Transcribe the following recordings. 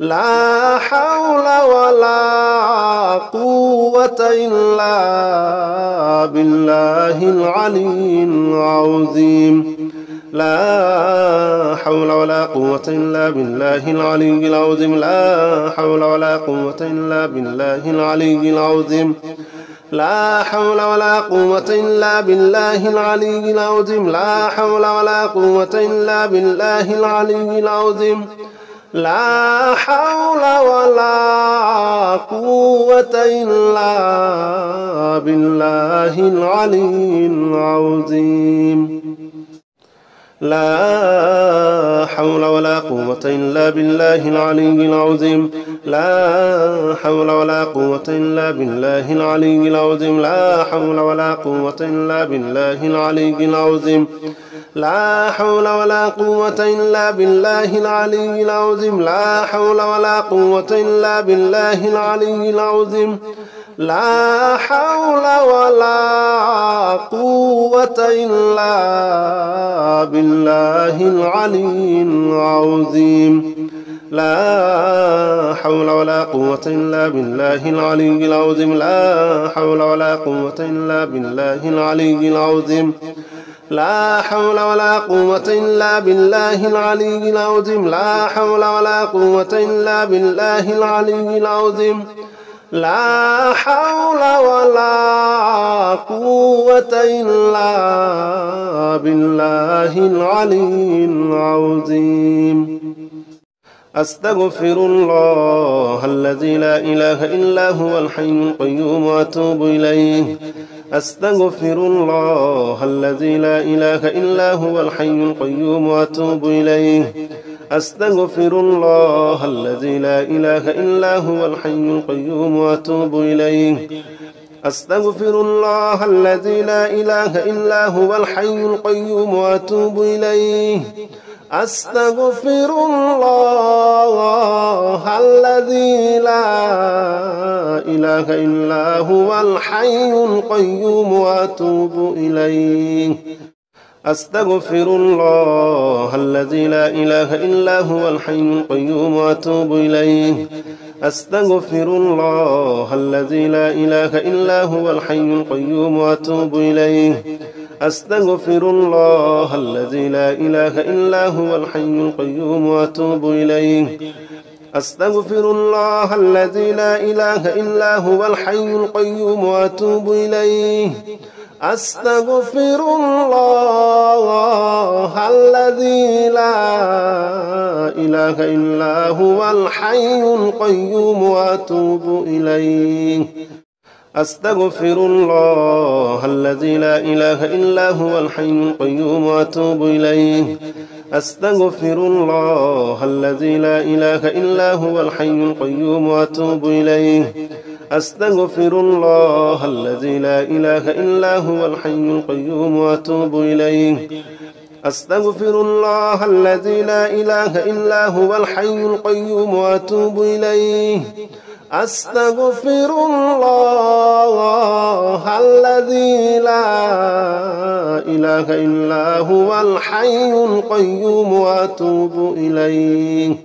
لا حول ولا قوة إلا بالله العلي العظيم لا حول ولا قوة إلا بالله العلي العظيم لا حول ولا قوة إلا بالله العلي العظيم لا حول ولا قوة إلا بالله العلي العظيم لا حول ولا قوة إلا بالله العلي العظيم لا حول ولا قوة إلا بالله العلي العظيم لا حول ولا قوة إلا بالله العلي العظيم لا حول ولا قوة إلا بالله العلي العظيم لا حول ولا قوة إلا بالله العلي العظيم لا حول ولا قوة إلا بالله العلي العظيم لا حول ولا قوة إلا بالله العلي العظيم لا حول ولا قوة إلا بالله العلي العظيم لا حول ولا قوة إلا بالله العلي العظيم لا حول ولا قوة إلا بالله العلي العظيم لا حول ولا قوة إلا بالله العلي العظيم لا حول ولا قوة إلا بالله العلي العظيم لا حول ولا قوة إلا بالله العلي العظيم أستغفر الله الذي لا إله إلا هو الحي القيوم وأتوب إليه أستغفر الله الذي لا إله إلا هو الحي القيوم وأتوب إليه أستغفر الله الذي لا إله إلا هو الحي القيوم وأتوب إليه أستغفر الله الذي لا إله إلا هو الحي القيوم وأتوب إليه أستغفر الله الذي لا إله إلا هو الحي القيوم وأتوب إليه أستغفر الله الذي لا إله إلا هو الحي القيوم وأتوب إليه أستغفر الله الذي لا إله إلا هو الحي القيوم وأتوب إليه أستغفر الله الذي لا إله إلا هو الحي القيوم وأتوب إليه أستغفر الله الذي لا إله إلا هو الحي القيوم وأتوب إليه أستغفر الله الذي لا إله إلا هو الحي القيوم وأتوب إليه أستغفر الله الذي لا إله إلا هو الحي القيوم وأتوب إليه أستغفر الله الذي لا إله إلا هو الحي القيوم وأتوب إليه أستغفر الله الذي لا إله إلا هو الحي القيوم وأتوب إليه أستغفر الله الذي لا إله إلا هو الحي القيوم وأتوب إليه أستغفر الله الذي لا إله إلا هو الحي القيوم وأتوب إليه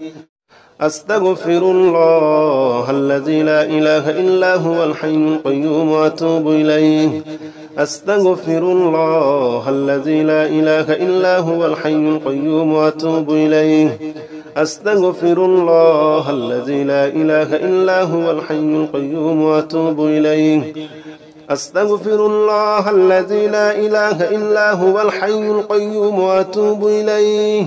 أستغفر الله الذي لا إله إلا هو الحي القيوم وأتوب إليه أستغفر الله الذي لا إله إلا هو الحي القيوم وأتوب إليه أستغفر الله الذي لا إله إلا هو الحي القيوم وأتوب إليه أستغفر الله الذي لا إله إلا هو الحي القيوم وأتوب إليه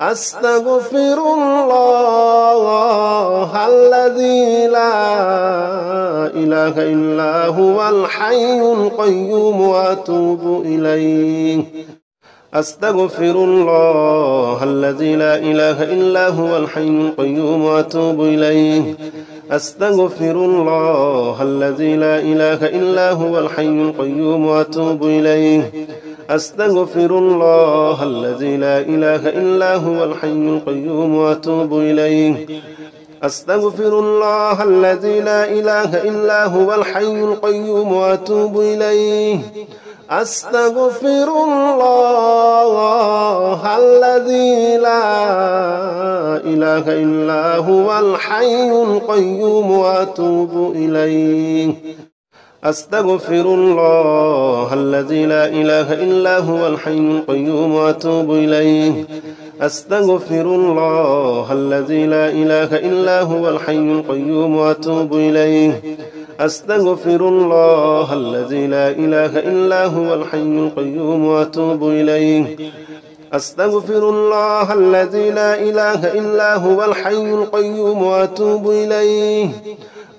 أستغفر الله الذي لا إله إلا هو الحي القيوم وأتوب إليه أستغفر الله الذي لا إله إلا هو الحي القيوم وأتوب إليه أستغفر الله الذي لا إله إلا هو الحي القيوم وأتوب إليه أستغفر الله الذي لا إله إلا هو الحي القيوم وأتوب إليه أستغفر الله الذي لا إله إلا هو الحي القيوم وأتوب إليه أستغفر الله الذي لا إله إلا هو الحي القيوم وأتوب إليه. أستغفر الله الذي لا إله إلا هو الحي القيوم وأتوب إليه. أستغفر الله الذي لا إله إلا هو الحي القيوم وأتوب إليه. أستغفر الله الذي لا إله إلا هو الحي القيوم وأتوب إليه. أستغفر الله الذي لا إله إلا هو الحي القيوم وأتوب إليه.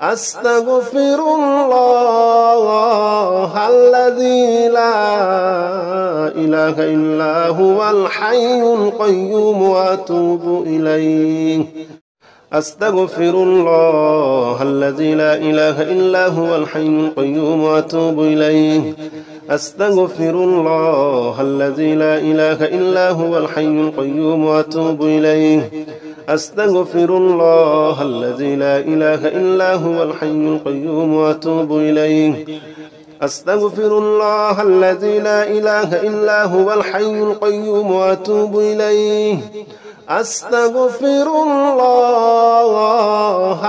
أستغفر الله الذي لا إله إلا هو الحي القيوم وأتوب إليه. أستغفر الله الذي لا إله إلا هو الحي القيوم وأتوب إليه. أستغفر الله الذي لا إله إلا هو الحي القيوم وأتوب إليه. أستغفر الله الذي لا إله إلا هو الحي القيوم وأتوب إليه. أستغفر الله الذي لا إله إلا هو الحي القيوم وأتوب إليه. أستغفر الله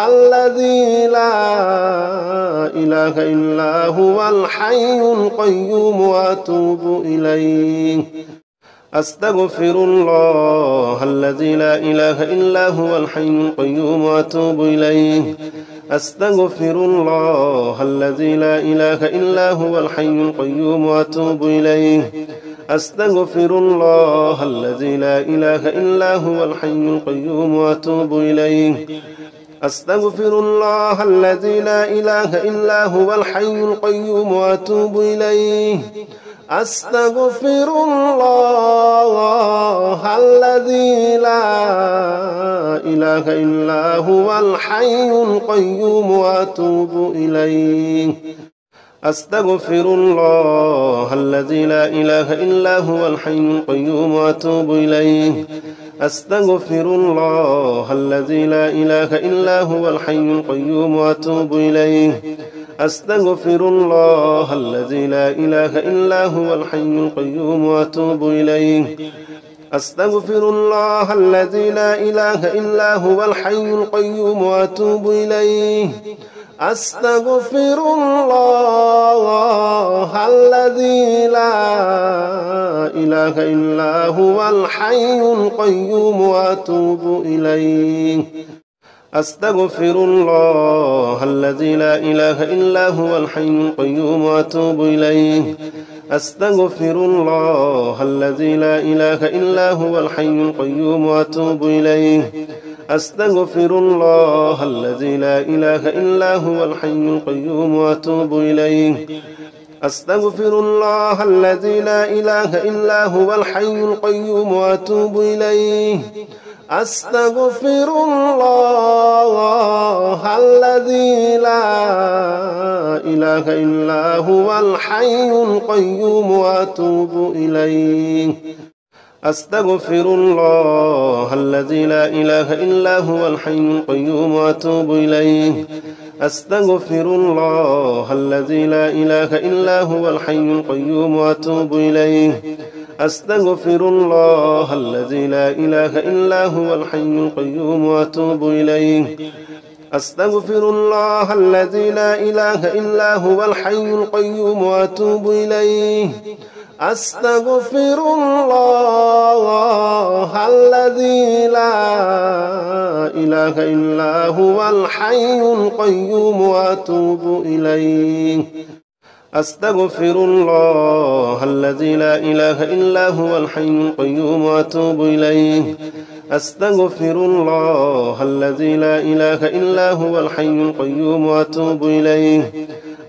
الذي لا إله إلا هو الحي القيوم وأتوب إليه. أستغفر الله الذي لا إله إلا هو الحي القيوم وأتوب إليه. أستغفر الله الذي لا إله إلا هو الحي القيوم وأتوب إليه. أستغفر الله الذي لا إله إلا هو الحي القيوم وأتوب إليه. أستغفر الله الذي لا إله إلا هو الحي القيوم وأتوب إليه. أستغفر الله الذي لا إله إلا هو الحي القيوم وأتوب إليه. أستغفر الله الذي لا إله إلا هو الحي القيوم وأتوب إليه. أستغفر الله الذي لا إله إلا هو الحي القيوم وأتوب إليه. أستغفر الله الذي لا إله إلا هو الحي القيوم وأتوب إليه. أستغفر الله الذي لا إله إلا هو الحي القيوم وأتوب إليه. أستغفر الله الذي لا إله إلا هو الحي القيوم وأتوب إليه. أستغفر الله الذي لا إله إلا هو الحي القيوم وأتوب إليه. أستغفر الله الذي لا إله إلا هو الحي القيوم وأتوب إليه. أستغفر الله الذي لا إله إلا هو الحي القيوم وأتوب إليه. أستغفر الله الذي لا إله إلا هو الحي القيوم وأتوب إليه. أستغفر الله الذي لا إله إلا هو الحي القيوم وأتوب إليه. أستغفر الله الذي لا إله إلا هو الحي القيوم وأتوب إليه. أستغفر الله الذي لا إله إلا هو الحي القيوم وأتوب إليه. أستغفر الله الذي لا إله إلا هو الحي القيوم وأتوب إليه. أستغفر الله الذي لا إله إلا هو الحي القيوم وأتوب إليه. أستغفر الله الذي لا إله إلا هو الحي القيوم وأتوب إليه. أستغفر الله الذي لا إله إلا هو الحي القيوم وأتوب إليه. أستغفر الله الذي لا إله إلا هو الحي القيوم وأتوب إليه.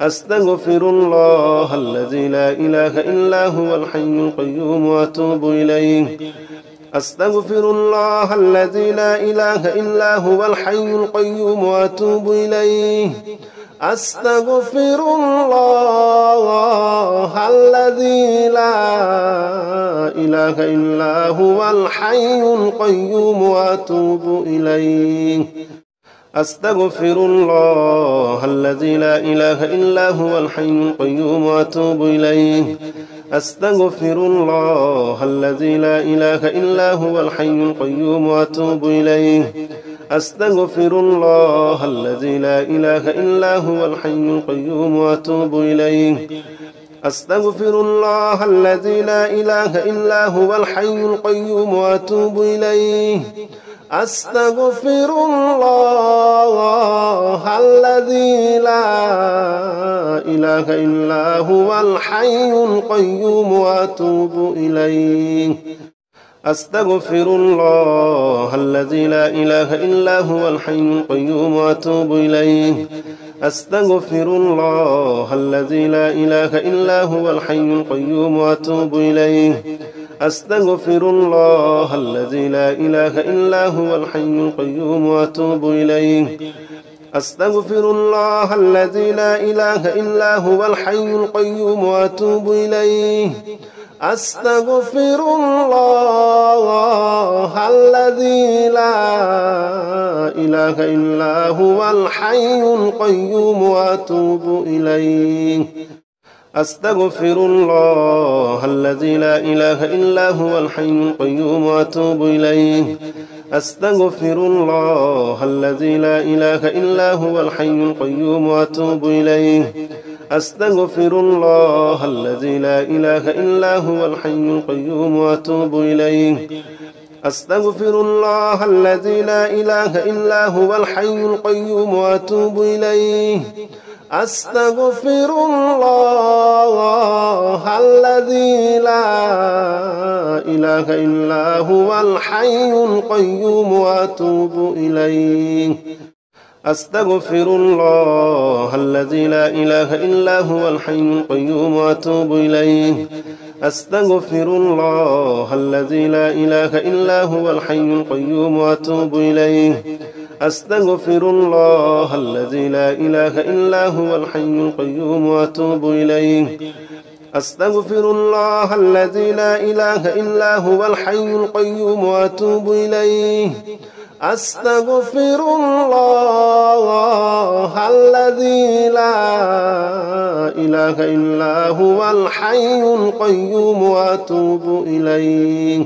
أستغفر الله الذي لا إله إلا هو الحي القيوم وأتوب إليه. أستغفر الله الذي لا إله إلا هو الحي القيوم وأتوب إليه. أستغفر الله الذي لا إله إلا هو الحي القيوم وأتوب إليه. أستغفر الله الذي لا إله إلا هو الحي القيوم وأتوب إليه. أستغفر الله الذي لا إله إلا هو الحي القيوم وأتوب إليه. أستغفر الله الذي لا إله إلا هو الحي القيوم وأتوب إليه. أستغفر الله الذي لا إله إلا هو الحي القيوم وأتوب إليه. أستغفر الله الذي لا إله إلا هو الحي القيوم وأتوب إليه. أستغفر الله الذي لا إله إلا هو الحي القيوم وأتوب إليه. أستغفر الله الذي لا إله إلا هو الحي القيوم وأتوب إليه. أستغفر الله الذي لا إله إلا هو الحي القيوم وأتوب إليه. أستغفر الله الذي لا إله إلا هو الحي القيوم وأتوب إليه. أستغفر الله الذي لا إله إلا هو الحي القيوم وأتوب إليه. أستغفر الله الذي لا إله إلا هو الحي القيوم وأتوب إليه. أستغفر الله الذي لا إله إلا هو الحي القيوم وأتوب إليه. أستغفر الله الذي لا إله إلا هو الحي القيوم وأتوب إليه. أستغفر الله الذي لا إله إلا هو الحي القيوم وأتوب إليه. أستغفر الله الذي لا إله إلا هو الحي القيوم وأتوب إليه. أستغفر الله الذي لا إله إلا هو الحي القيوم وأتوب إليه. أستغفر الله الذي لا إله إلا هو الحي القيوم وأتوب إليه. أستغفر الله الذي لا إله إلا هو الحي القيوم وأتوب إليه. أستغفر الله الذي لا إله إلا هو الحي القيوم وأتوب إليه. أستغفر الله الذي لا إله إلا هو الحي القيوم وأتوب إليه.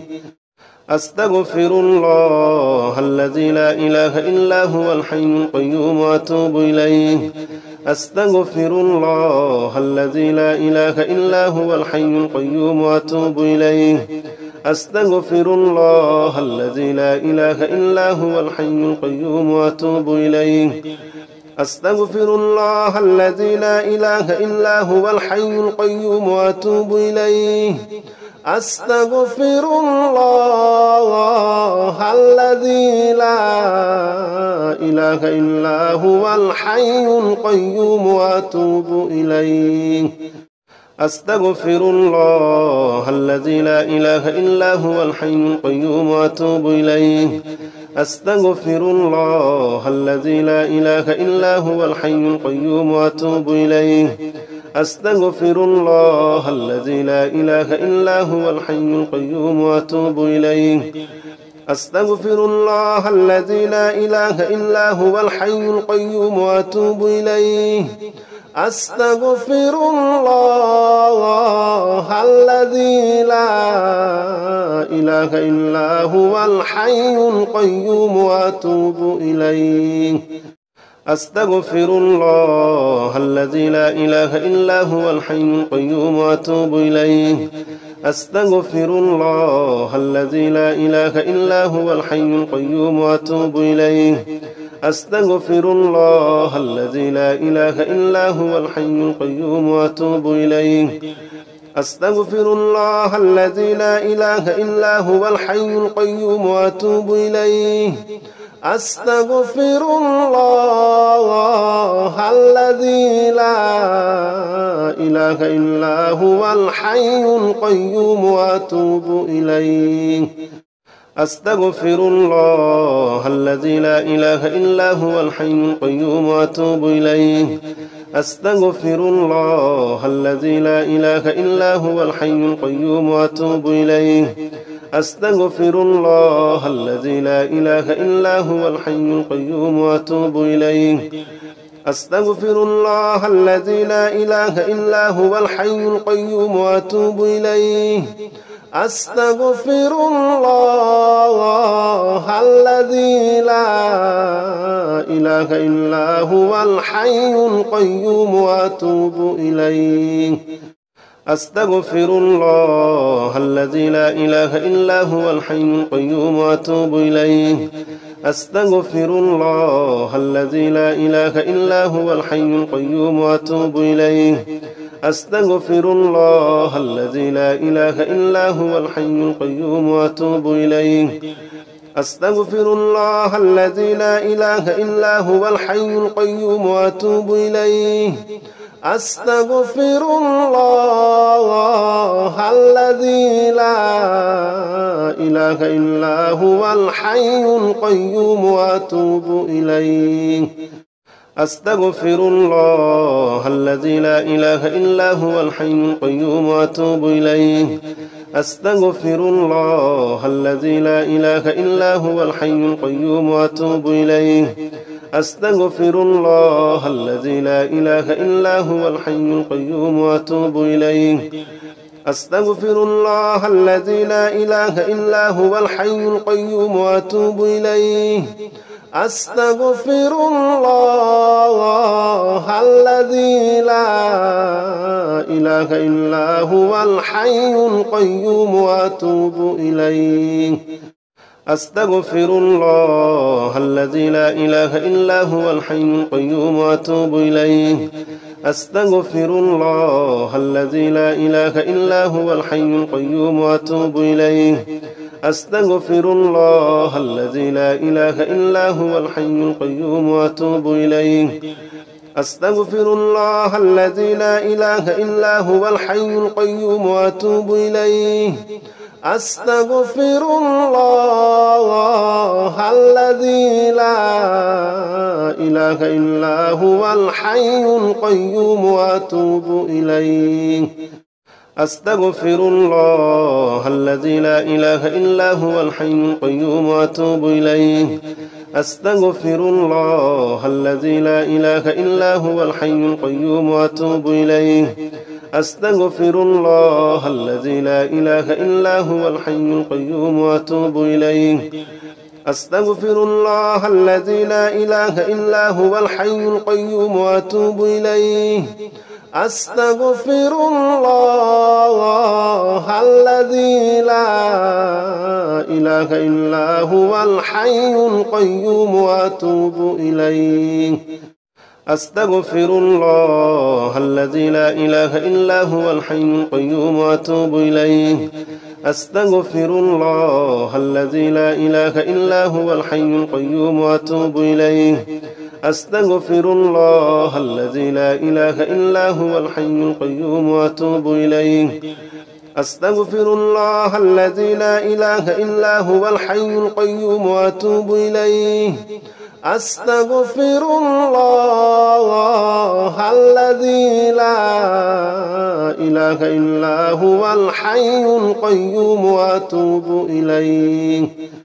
أستغفر الله الذي لا إله إلا هو الحي القيوم وأتوب إليه. أستغفر الله الذي لا إله إلا هو الحي القيوم وأتوب إليه. أستغفر الله الذي لا إله إلا هو الحي القيوم وأتوب إليه. أستغفر الله الذي لا إله إلا هو الحي القيوم وأتوب إليه. أستغفر الله الذي لا إله إلا هو الحي القيوم وأتوب إليه. أستغفر الله الذي لا إله إلا هو الحي القيوم وأتوب إليه. أستغفر الله الذي لا إله إلا هو الحي القيوم وأتوب إليه. أستغفر الله الذي لا إله إلا هو الحي القيوم وأتوب إليه. أستغفر الله الذي لا إله إلا هو الحي القيوم وأتوب إليه. أستغفر الله الذي لا إله إلا هو الحي القيوم وأتوب إليه. أستغفر الله الذي لا إله إلا هو الحي القيوم وأتوب إليه. أستغفر الله الذي لا إله إلا هو الحي القيوم وأتوب إليه. أستغفر الله الذي لا إله إلا هو الحي القيوم وأتوب إليه. أستغفر الله الذي لا إله إلا هو الحي القيوم وأتوب إليه. أستغفر الله الذي لا إله إلا هو الحي القيوم وأتوب إليه. أستغفر الله الذي لا إله إلا هو الحي القيوم وأتوب إليه. أستغفر الله الذي لا إله إلا هو الحي القيوم وأتوب إليه. أستغفر الله الذي لا إله إلا هو الحي القيوم وأتوب إليه. أستغفر الله الذي لا إله إلا هو الحي القيوم وأتوب إليه. أستغفر الله الذي لا إله إلا هو الحي القيوم وأتوب إليه. أستغفر الله الذي لا إله إلا هو الحي القيوم وأتوب إليه. أستغفر الله الذي لا إله إلا هو الحي القيوم وأتوب إليه. أستغفر الله الذي لا إله إلا هو الحي القيوم وأتوب إليه. أستغفر الله الذي لا إله إلا هو الحي القيوم وأتوب إليه. أستغفر الله الذي لا إله إلا هو الحي القيوم وأتوب إليه. أستغفر الله الذي لا إله إلا هو الحي القيوم وأتوب إليه. أستغفر الله الذي لا إله إلا هو الحي القيوم وأتوب إليه. أستغفر الله الذي لا إله إلا هو الحي القيوم وأتوب إليه. أستغفر الله الذي لا إله إلا هو الحي القيوم وأتوب إليه. أستغفر الله الذي لا إله إلا هو الحي القيوم وأتوب إليه. أستغفر الله الذي لا إله إلا هو الحي القيوم وأتوب إليه. أستغفر الله الذي لا إله إلا هو الحي القيوم وأتوب إليه. أستغفر الله الذي لا إله إلا هو الحي القيوم وأتوب إليه. أستغفر الله الذي لا إله إلا هو الحي القيوم وأتوب إليه. أستغفر الله الذي لا إله إلا هو الحي القيوم وأتوب إليه. أستغفر الله الذي لا إله إلا هو الحي القيوم وأتوب إليه. أستغفر الله الذي لا إله إلا هو الحي القيوم وأتوب إليه. أستغفر الله الذي لا إله إلا هو الحي القيوم وأتوب إليه. أستغفر الله الذي لا إله إلا هو الحي القيوم وأتوب إليه. أستغفر الله الذي لا إله إلا هو الحي القيوم وأتوب إليه. أستغفر الله الذي لا إله إلا هو الحي القيوم وأتوب إليه. أستغفر الله الذي لا إله إلا هو الحي القيوم وأتوب إليه. أستغفر الله الذي لا إله إلا هو الحي القيوم وأتوب إليه. أستغفر الله الذي لا إله إلا هو الحي القيوم وأتوب إليه. أستغفر الله الذي لا إله إلا هو الحي القيوم وأتوب إليه.